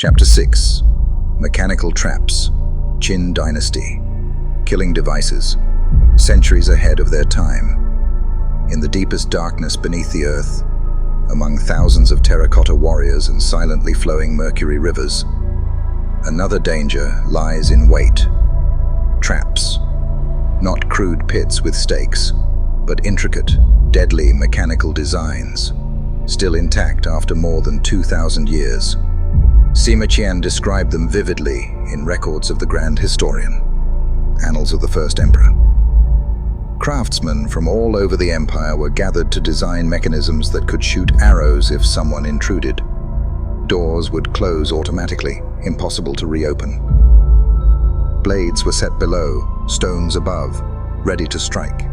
Chapter 6. Mechanical Traps. Qin Dynasty. Killing devices. Centuries ahead of their time. In the deepest darkness beneath the earth, among thousands of terracotta warriors and silently flowing mercury rivers, another danger lies in wait. Traps. Not crude pits with stakes, but intricate, deadly mechanical designs, still intact after more than 2,000 years. Sima Qian described them vividly in records of the Grand Historian, Annals of the First Emperor. Craftsmen from all over the empire were gathered to design mechanisms that could shoot arrows if someone intruded. Doors would close automatically, impossible to reopen. Blades were set below, stones above, ready to strike.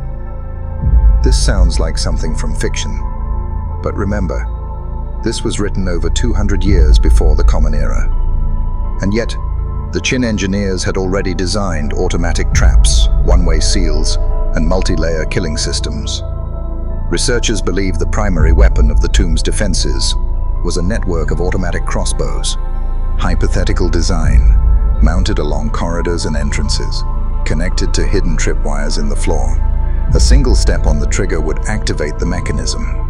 This sounds like something from fiction, but remember, this was written over 200 years before the Common Era. And yet, the Qin engineers had already designed automatic traps, one-way seals, and multi-layer killing systems. Researchers believe the primary weapon of the tomb's defenses was a network of automatic crossbows, hypothetical design, mounted along corridors and entrances, connected to hidden tripwires in the floor. A single step on the trigger would activate the mechanism.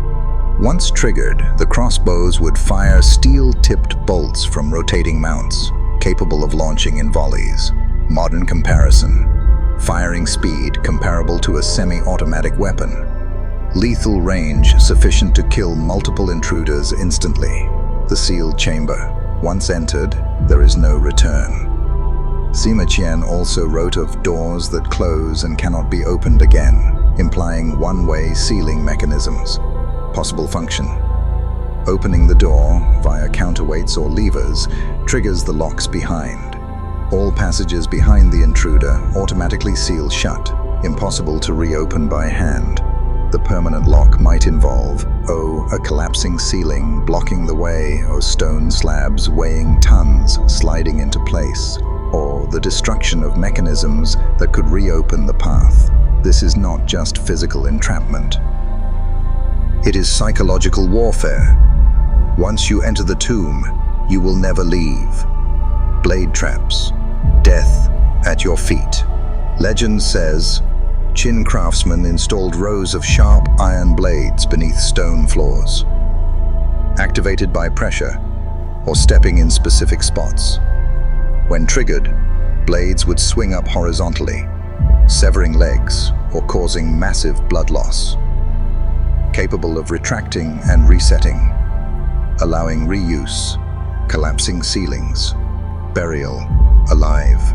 Once triggered, the crossbows would fire steel-tipped bolts from rotating mounts, capable of launching in volleys. Modern comparison. Firing speed comparable to a semi-automatic weapon. Lethal range sufficient to kill multiple intruders instantly. The sealed chamber. Once entered, there is no return. Sima Qian also wrote of doors that close and cannot be opened again, implying one-way sealing mechanisms. Possible function. Opening the door via counterweights or levers triggers the locks behind. All passages behind the intruder automatically seal shut, impossible to reopen by hand. The permanent lock might involve a collapsing ceiling blocking the way, or stone slabs weighing tons sliding into place, or the destruction of mechanisms that could reopen the path. This is not just physical entrapment. It is psychological warfare. Once you enter the tomb, you will never leave. Blade traps. Death at your feet. Legend says, Qin craftsmen installed rows of sharp iron blades beneath stone floors, activated by pressure or stepping in specific spots. When triggered, blades would swing up horizontally, severing legs or causing massive blood loss. Capable of retracting and resetting, allowing reuse, collapsing ceilings, burial alive.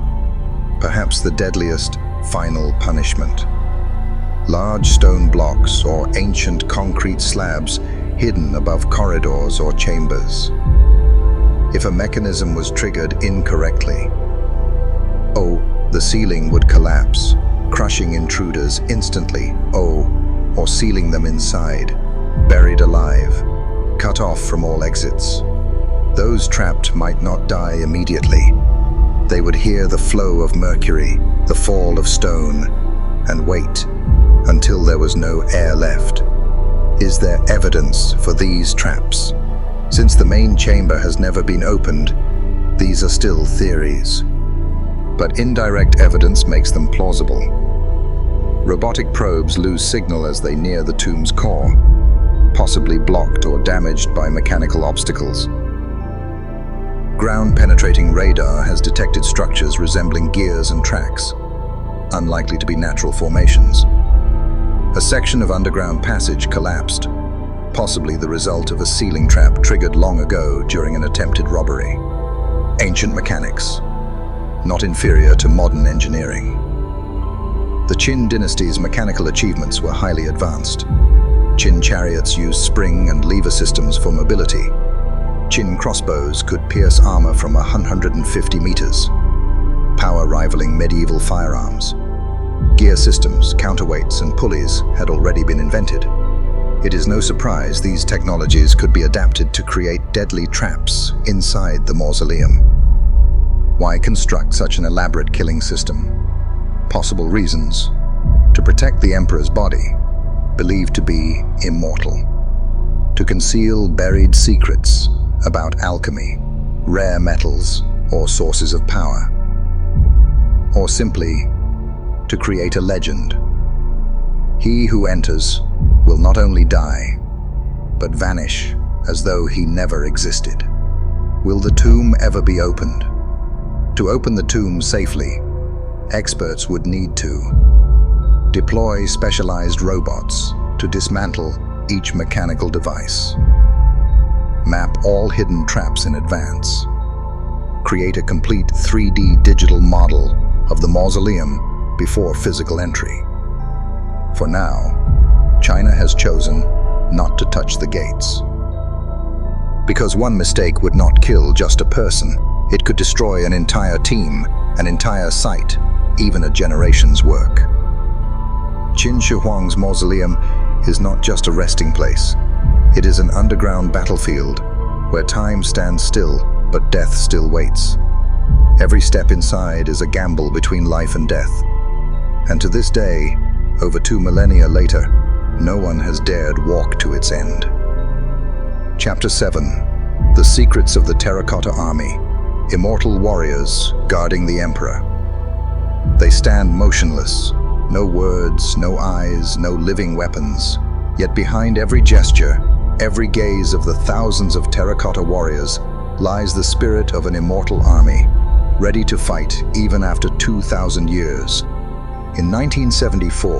Perhaps the deadliest final punishment. Large stone blocks or ancient concrete slabs hidden above corridors or chambers. If a mechanism was triggered incorrectly, the ceiling would collapse, crushing intruders instantly, or sealing them inside, buried alive, cut off from all exits. Those trapped might not die immediately. They would hear the flow of mercury, the fall of stone, and wait until there was no air left. Is there evidence for these traps? Since the main chamber has never been opened, these are still theories. But indirect evidence makes them plausible. Robotic probes lose signal as they near the tomb's core, possibly blocked or damaged by mechanical obstacles. Ground-penetrating radar has detected structures resembling gears and tracks, unlikely to be natural formations. A section of underground passage collapsed, possibly the result of a ceiling trap triggered long ago during an attempted robbery. Ancient mechanics, not inferior to modern engineering. The Qin dynasty's mechanical achievements were highly advanced. Qin chariots used spring and lever systems for mobility. Qin crossbows could pierce armor from 150 meters, power rivaling medieval firearms. Gear systems, counterweights, and pulleys had already been invented. It is no surprise these technologies could be adapted to create deadly traps inside the mausoleum. Why construct such an elaborate killing system? Possible reasons: to protect the emperor's body, believed to be immortal; to conceal buried secrets about alchemy, rare metals, or sources of power. Or simply, to create a legend. He who enters will not only die, but vanish as though he never existed. Will the tomb ever be opened? To open the tomb safely, experts would need to deploy specialized robots to dismantle each mechanical device, map all hidden traps in advance, create a complete 3D digital model of the mausoleum before physical entry. For now, China has chosen not to touch the gates. Because one mistake would not kill just a person, it could destroy an entire team, an entire site, even a generation's work. Qin Shi Huang's mausoleum is not just a resting place. It is an underground battlefield where time stands still, but death still waits. Every step inside is a gamble between life and death. And to this day, over 2 millennia later, no one has dared walk to its end. Chapter 7. The Secrets of the Terracotta Army. Immortal warriors guarding the Emperor. They stand motionless. No words, no eyes, no living weapons. Yet behind every gesture, every gaze of the thousands of terracotta warriors, lies the spirit of an immortal army, ready to fight even after 2,000 years. In 1974,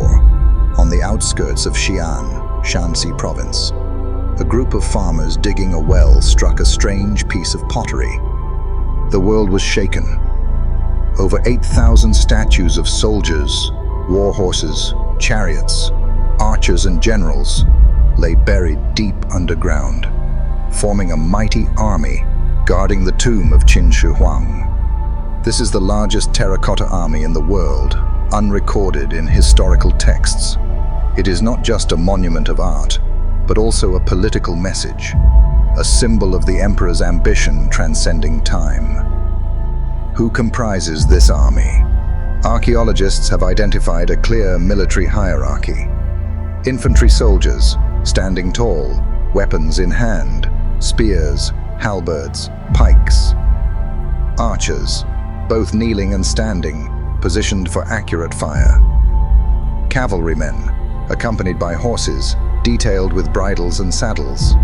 on the outskirts of Xi'an, Shanxi province, a group of farmers digging a well struck a strange piece of pottery. The world was shaken. Over 8,000 statues of soldiers, war horses, chariots, archers and generals lay buried deep underground, forming a mighty army guarding the tomb of Qin Shi Huang. This is the largest terracotta army in the world, unrecorded in historical texts. It is not just a monument of art, but also a political message, a symbol of the emperor's ambition transcending time. Who comprises this army? Archaeologists have identified a clear military hierarchy. Infantry soldiers, standing tall, weapons in hand, spears, halberds, pikes. Archers, both kneeling and standing, positioned for accurate fire. Cavalrymen, accompanied by horses, detailed with bridles and saddles.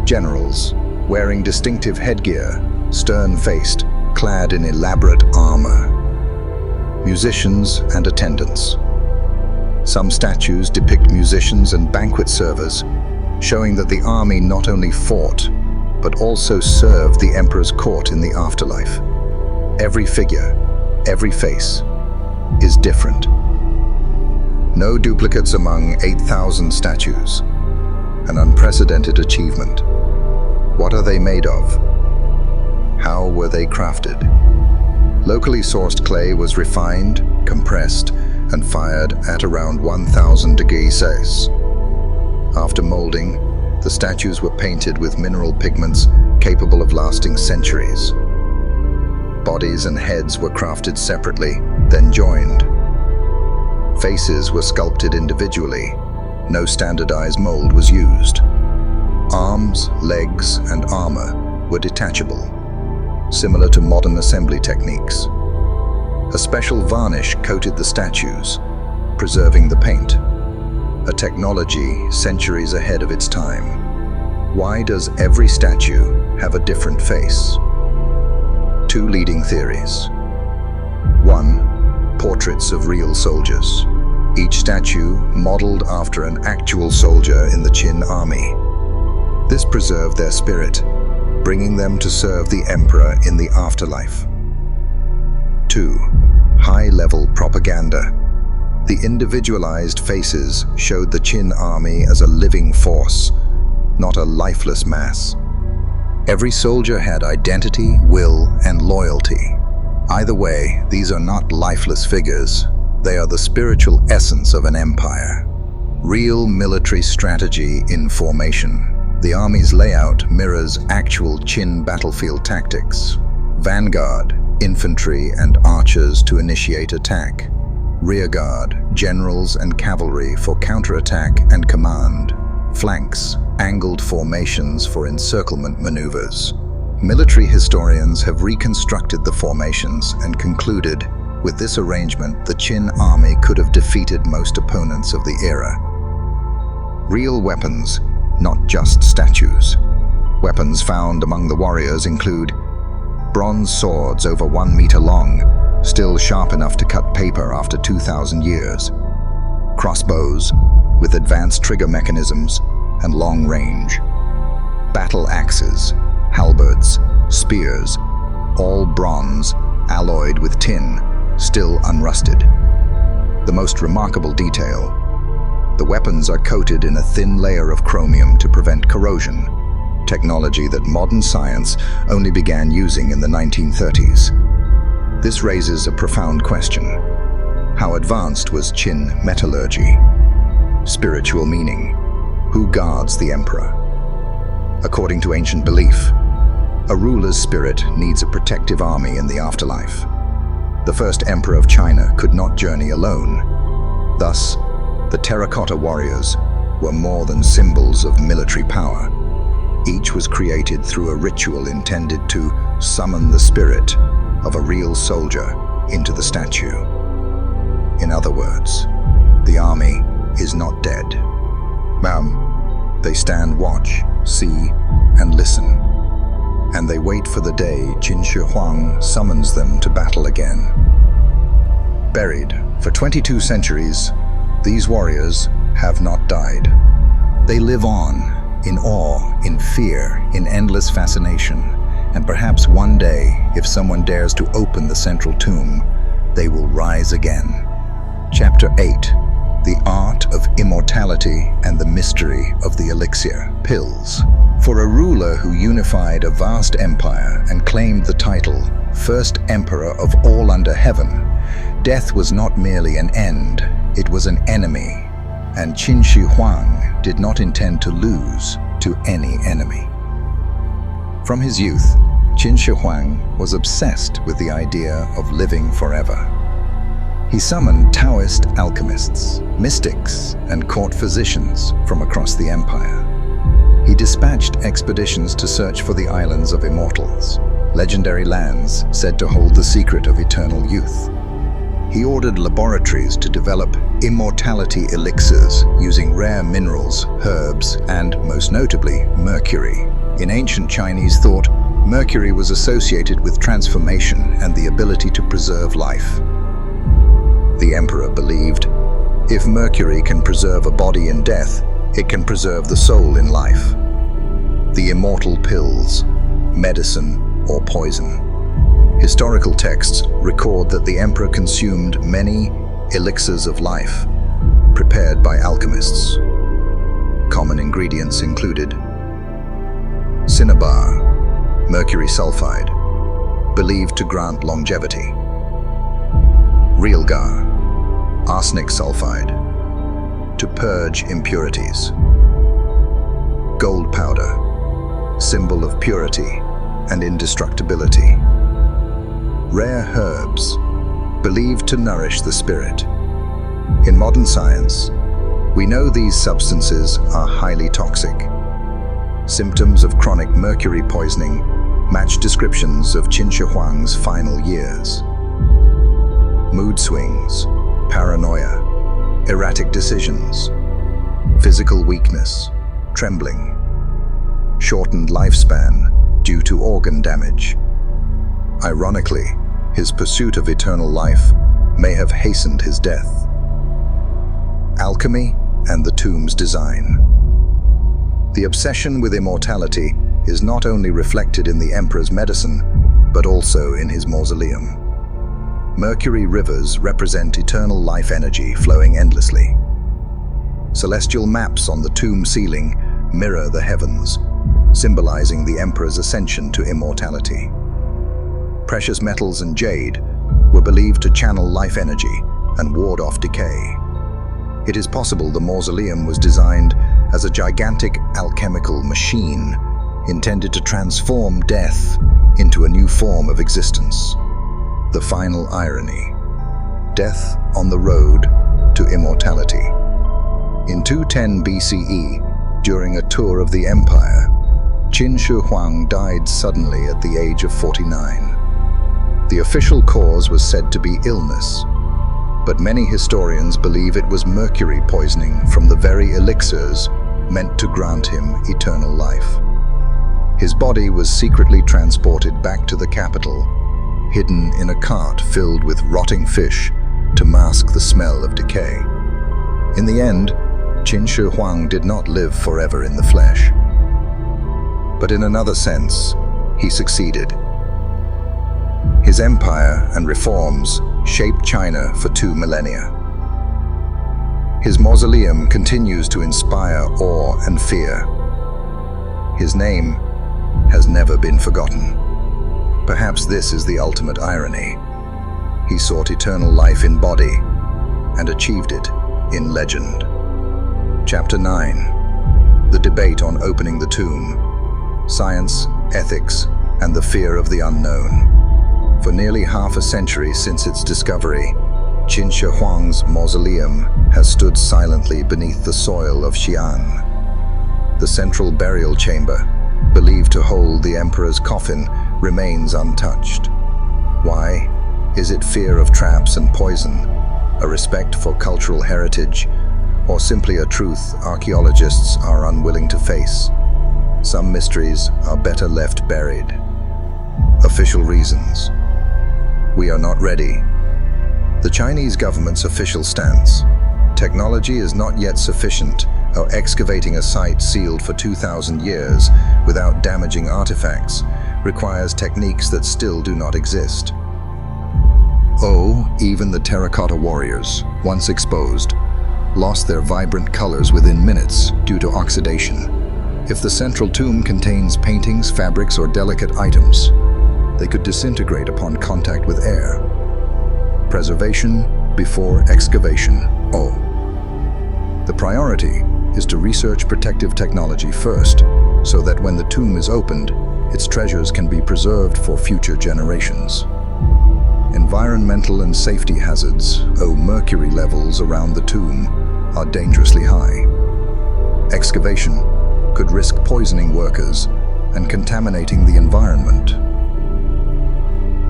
Generals, wearing distinctive headgear, stern-faced, clad in elaborate armor. Musicians and attendants. Some statues depict musicians and banquet servers, showing that the army not only fought, but also served the emperor's court in the afterlife. Every figure, every face, is different. No duplicates among 8,000 statues. An unprecedented achievement. What are they made of? How were they crafted? Locally sourced clay was refined, compressed, and fired at around 1,000 degrees Celsius. After molding, the statues were painted with mineral pigments capable of lasting centuries. Bodies and heads were crafted separately, then joined. Faces were sculpted individually. No standardized mold was used. Arms, legs, and armor were detachable, similar to modern assembly techniques. A special varnish coated the statues, preserving the paint, a technology centuries ahead of its time. Why does every statue have a different face? Two leading theories. 1. Portraits of real soldiers. Each statue modeled after an actual soldier in the Qin army. This preserved their spirit, bringing them to serve the emperor in the afterlife. 2. High-level propaganda. The individualized faces showed the Qin army as a living force, not a lifeless mass. Every soldier had identity, will, and loyalty. Either way, these are not lifeless figures. They are the spiritual essence of an empire. Real military strategy in formation. The army's layout mirrors actual Qin battlefield tactics. Vanguard, infantry and archers to initiate attack. Rearguard, generals and cavalry for counterattack and command. Flanks, angled formations for encirclement maneuvers. Military historians have reconstructed the formations and concluded, with this arrangement, the Qin army could have defeated most opponents of the era. Real weapons, not just statues. Weapons found among the warriors include bronze swords over 1 meter long, still sharp enough to cut paper after 2,000 years. Crossbows, with advanced trigger mechanisms and long range. Battle axes, halberds, spears, all bronze, alloyed with tin, still unrusted. The most remarkable detail: the weapons are coated in a thin layer of chromium to prevent corrosion, technology that modern science only began using in the 1930s. This raises a profound question. How advanced was Qin metallurgy? Spiritual meaning. Who guards the emperor? According to ancient belief, a ruler's spirit needs a protective army in the afterlife. The first emperor of China could not journey alone. Thus, the terracotta warriors were more than symbols of military power. Each was created through a ritual intended to summon the spirit of a real soldier into the statue. In other words, the army is not dead. They stand watch, see, and listen. And they wait for the day Qin Shi Huang summons them to battle again. Buried for 22 centuries, these warriors have not died. They live on, in awe, in fear, in endless fascination, and perhaps one day, if someone dares to open the central tomb, they will rise again. Chapter 8. The Art of Immortality and the Mystery of the Elixir Pills. For a ruler who unified a vast empire and claimed the title, First Emperor of all under heaven, death was not merely an end, it was an enemy, and Qin Shi Huang did not intend to lose to any enemy. From his youth, Qin Shi Huang was obsessed with the idea of living forever. He summoned Taoist alchemists, mystics, and court physicians from across the empire. He dispatched expeditions to search for the islands of immortals, legendary lands said to hold the secret of eternal youth. He ordered laboratories to develop immortality elixirs using rare minerals, herbs, and, most notably, mercury. In ancient Chinese thought, mercury was associated with transformation and the ability to preserve life. The emperor believed, if mercury can preserve a body in death, it can preserve the soul in life. The immortal pills, medicine or poison. Historical texts record that the emperor consumed many elixirs of life, prepared by alchemists. Common ingredients included cinnabar, mercury sulfide, believed to grant longevity. Realgar, arsenic sulfide, to purge impurities. Gold powder, symbol of purity and indestructibility. Rare herbs, believed to nourish the spirit. In modern science, we know these substances are highly toxic. Symptoms of chronic mercury poisoning match descriptions of Qin Shi Huang's final years. Mood swings, paranoia, erratic decisions, physical weakness, trembling, shortened lifespan due to organ damage. Ironically, his pursuit of eternal life may have hastened his death. Alchemy and the tomb's design. The obsession with immortality is not only reflected in the emperor's medicine, but also in his mausoleum. Mercury rivers represent eternal life energy flowing endlessly. Celestial maps on the tomb ceiling mirror the heavens, symbolizing the emperor's ascension to immortality. Precious metals and jade were believed to channel life energy and ward off decay. It is possible the mausoleum was designed as a gigantic alchemical machine intended to transform death into a new form of existence. The final irony: death on the road to immortality. In 210 BCE, during a tour of the empire, Qin Shi Huang died suddenly at the age of 49. The official cause was said to be illness, but many historians believe it was mercury poisoning from the very elixirs meant to grant him eternal life. His body was secretly transported back to the capital, hidden in a cart filled with rotting fish to mask the smell of decay. In the end, Qin Shi Huang did not live forever in the flesh. But in another sense, he succeeded. His empire and reforms shaped China for 2 millennia. His mausoleum continues to inspire awe and fear. His name has never been forgotten. Perhaps this is the ultimate irony. He sought eternal life in body and achieved it in legend. Chapter 9. The debate on opening the tomb. Science, ethics, and the fear of the unknown. For nearly half a century since its discovery, Qin Shi Huang's mausoleum has stood silently beneath the soil of Xi'an. The central burial chamber, believed to hold the emperor's coffin, remains untouched. Why? Is it fear of traps and poison, a respect for cultural heritage, or simply a truth archaeologists are unwilling to face? Some mysteries are better left buried. Official reasons. We are not ready. The Chinese government's official stance. Technology is not yet sufficient, or excavating a site sealed for 2,000 years without damaging artifacts requires techniques that still do not exist. Even the terracotta warriors, once exposed, lost their vibrant colors within minutes due to oxidation. If the central tomb contains paintings, fabrics, or delicate items, they could disintegrate upon contact with air. Preservation before excavation. The priority is to research protective technology first, so that when the tomb is opened, its treasures can be preserved for future generations. Environmental and safety hazards. Mercury levels around the tomb are dangerously high. Excavation could risk poisoning workers and contaminating the environment.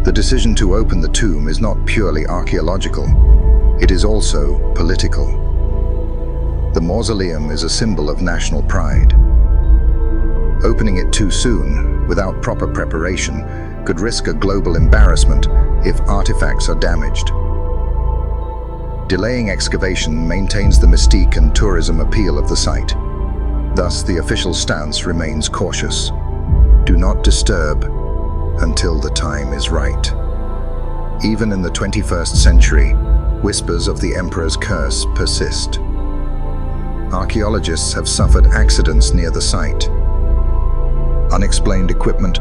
The decision to open the tomb is not purely archaeological, it is also political. The mausoleum is a symbol of national pride. Opening it too soon, without proper preparation, could risk a global embarrassment if artifacts are damaged. Delaying excavation maintains the mystique and tourism appeal of the site. Thus, the official stance remains cautious. Do not disturb until the time is right. Even in the 21st century, whispers of the emperor's curse persist. Archaeologists have suffered accidents near the site. Unexplained equipment